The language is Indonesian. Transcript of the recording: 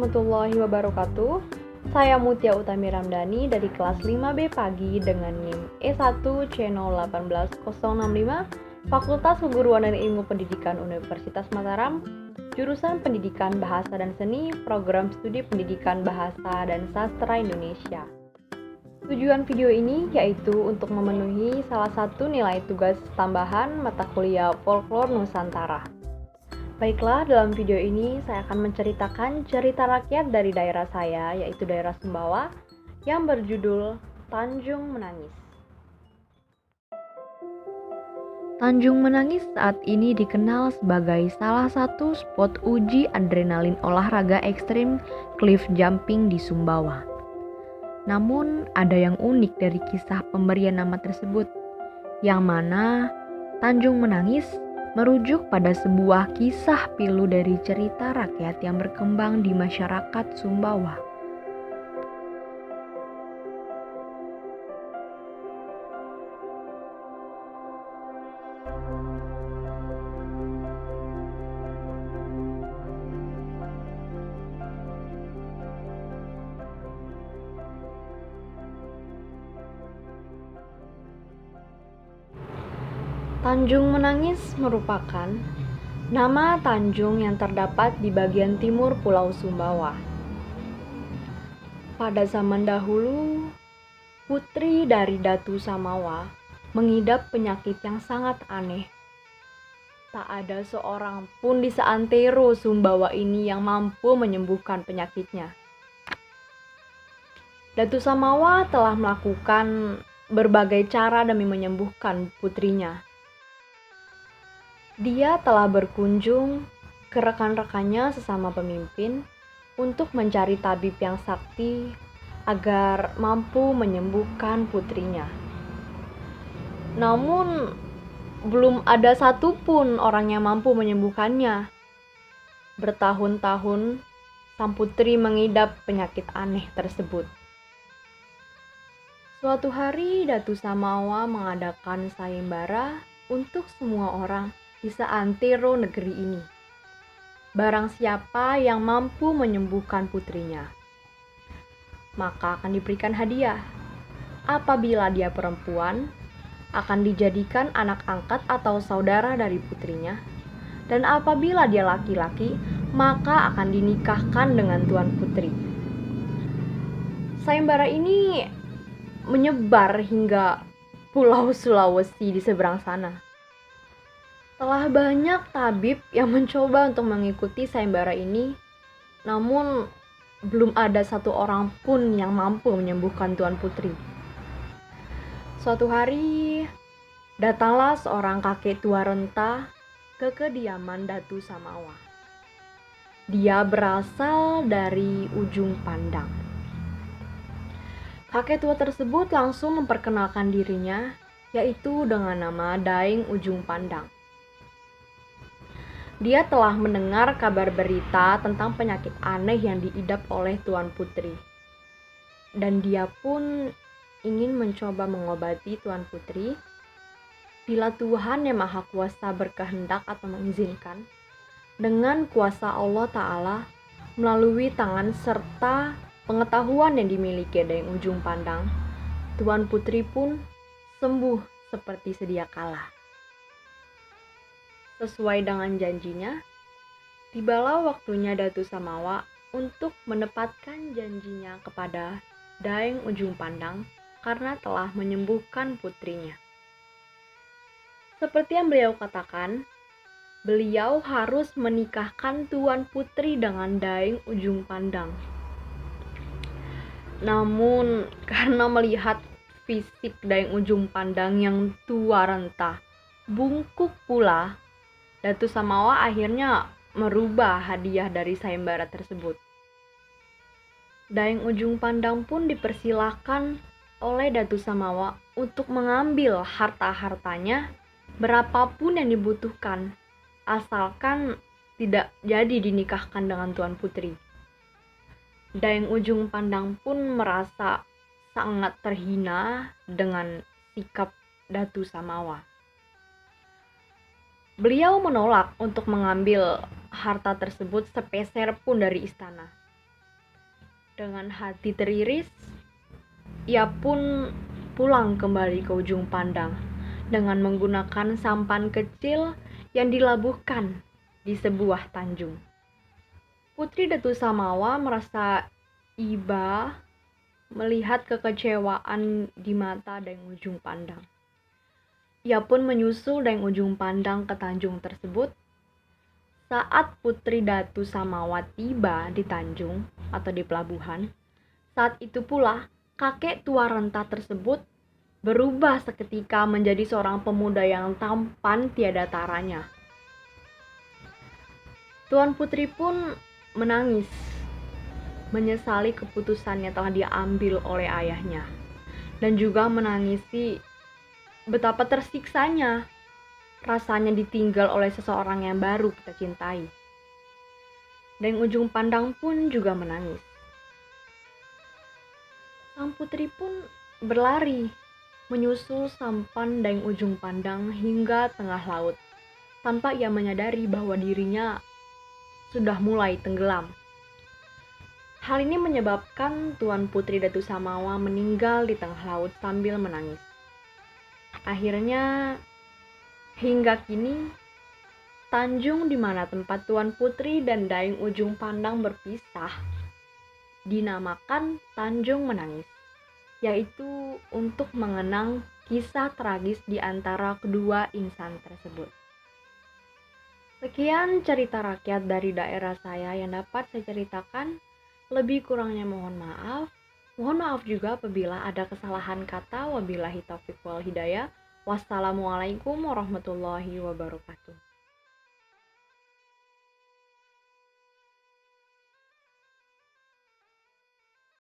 warahmatullahi wabarakatuh. Saya Mutia Utami Ramdhani dari kelas 5B pagi dengan NIM E1C018.065 Fakultas Keguruan dan Ilmu Pendidikan Universitas Mataram, jurusan Pendidikan Bahasa dan Seni, Program Studi Pendidikan Bahasa dan Sastra Indonesia. Tujuan video ini yaitu untuk memenuhi salah satu nilai tugas tambahan mata kuliah Folklore Nusantara. Baiklah, dalam video ini saya akan menceritakan cerita rakyat dari daerah saya, yaitu daerah Sumbawa, yang berjudul Tanjung Menangis. Tanjung Menangis saat ini dikenal sebagai salah satu spot uji adrenalin olahraga ekstrim cliff jumping di Sumbawa. Namun ada yang unik dari kisah pemberian nama tersebut, yang mana Tanjung Menangis merujuk pada sebuah kisah pilu dari cerita rakyat yang berkembang di masyarakat Sumbawa. Tanjung Menangis merupakan nama tanjung yang terdapat di bagian timur Pulau Sumbawa. Pada zaman dahulu, putri dari Datu Samawa mengidap penyakit yang sangat aneh. Tak ada seorang pun di seantero Sumbawa ini yang mampu menyembuhkan penyakitnya. Datu Samawa telah melakukan berbagai cara demi menyembuhkan putrinya. Dia telah berkunjung ke rekan-rekannya sesama pemimpin untuk mencari tabib yang sakti agar mampu menyembuhkan putrinya. Namun, belum ada satupun orang yang mampu menyembuhkannya. Bertahun-tahun, sang putri mengidap penyakit aneh tersebut. Suatu hari, Datu Samawa mengadakan sayembara untuk semua orang di seantero negeri ini. Barang siapa yang mampu menyembuhkan putrinya, maka akan diberikan hadiah. Apabila dia perempuan, akan dijadikan anak angkat atau saudara dari putrinya. Dan apabila dia laki-laki, maka akan dinikahkan dengan tuan putri. Sayembara ini menyebar hingga Pulau Sulawesi di seberang sana. Telah banyak tabib yang mencoba untuk mengikuti sayembara ini, namun belum ada satu orang pun yang mampu menyembuhkan tuan putri. Suatu hari, datanglah seorang kakek tua renta ke kediaman Datu Samawa. Dia berasal dari Ujung Pandang. Kakek tua tersebut langsung memperkenalkan dirinya, yaitu dengan nama Daeng Ujung Pandang. Dia telah mendengar kabar berita tentang penyakit aneh yang diidap oleh tuan putri. Dan dia pun ingin mencoba mengobati tuan putri bila Tuhan yang Maha Kuasa berkehendak atau mengizinkan, dengan kuasa Allah Ta'ala melalui tangan serta pengetahuan yang dimiliki Daeng Ujung Pandang, tuan putri pun sembuh seperti sedia kala. Sesuai dengan janjinya, tibalah waktunya Datu Samawa untuk menepatkan janjinya kepada Daeng Ujung Pandang karena telah menyembuhkan putrinya. Seperti yang beliau katakan, beliau harus menikahkan tuan putri dengan Daeng Ujung Pandang. Namun, karena melihat fisik Daeng Ujung Pandang yang tua renta, bungkuk pula, Datu Samawa akhirnya merubah hadiah dari sayembara tersebut. Daeng Ujung Pandang pun dipersilakan oleh Datu Samawa untuk mengambil harta-hartanya berapapun yang dibutuhkan, asalkan tidak jadi dinikahkan dengan tuan putri. Daeng Ujung Pandang pun merasa sangat terhina dengan sikap Datu Samawa. Beliau menolak untuk mengambil harta tersebut sepeser pun dari istana. Dengan hati teriris, ia pun pulang kembali ke ujung pandang dengan menggunakan sampan kecil yang dilabuhkan di sebuah tanjung. Putri Datu Samawa merasa iba melihat kekecewaan di mata Daeng Ujung Pandang. Ia pun menyusul Daeng Ujung Pandang ke tanjung tersebut. Saat Putri Datu Samawa tiba di tanjung atau di pelabuhan, saat itu pula kakek tua renta tersebut berubah seketika menjadi seorang pemuda yang tampan tiada taranya. Tuan Putri pun menangis, menyesali keputusan yang telah diambil oleh ayahnya, dan juga menangisi betapa tersiksanya rasanya ditinggal oleh seseorang yang baru kita cintai. Dan Ujung Pandang pun juga menangis. Sang putri pun berlari menyusul sampan Daeng Ujung Pandang hingga tengah laut, tanpa ia menyadari bahwa dirinya sudah mulai tenggelam. Hal ini menyebabkan Tuan Putri Datu Samawa meninggal di tengah laut sambil menangis. Akhirnya, hingga kini, tanjung di mana tempat Tuan Putri dan Daeng Ujung Pandang berpisah dinamakan Tanjung Menangis, yaitu untuk mengenang kisah tragis di antara kedua insan tersebut. Sekian cerita rakyat dari daerah saya yang dapat saya ceritakan. Lebih kurangnya mohon maaf. Mohon maaf juga apabila ada kesalahan kata. Wabillahi taufiq wal hidayah. Wassalamualaikum warahmatullahi wabarakatuh.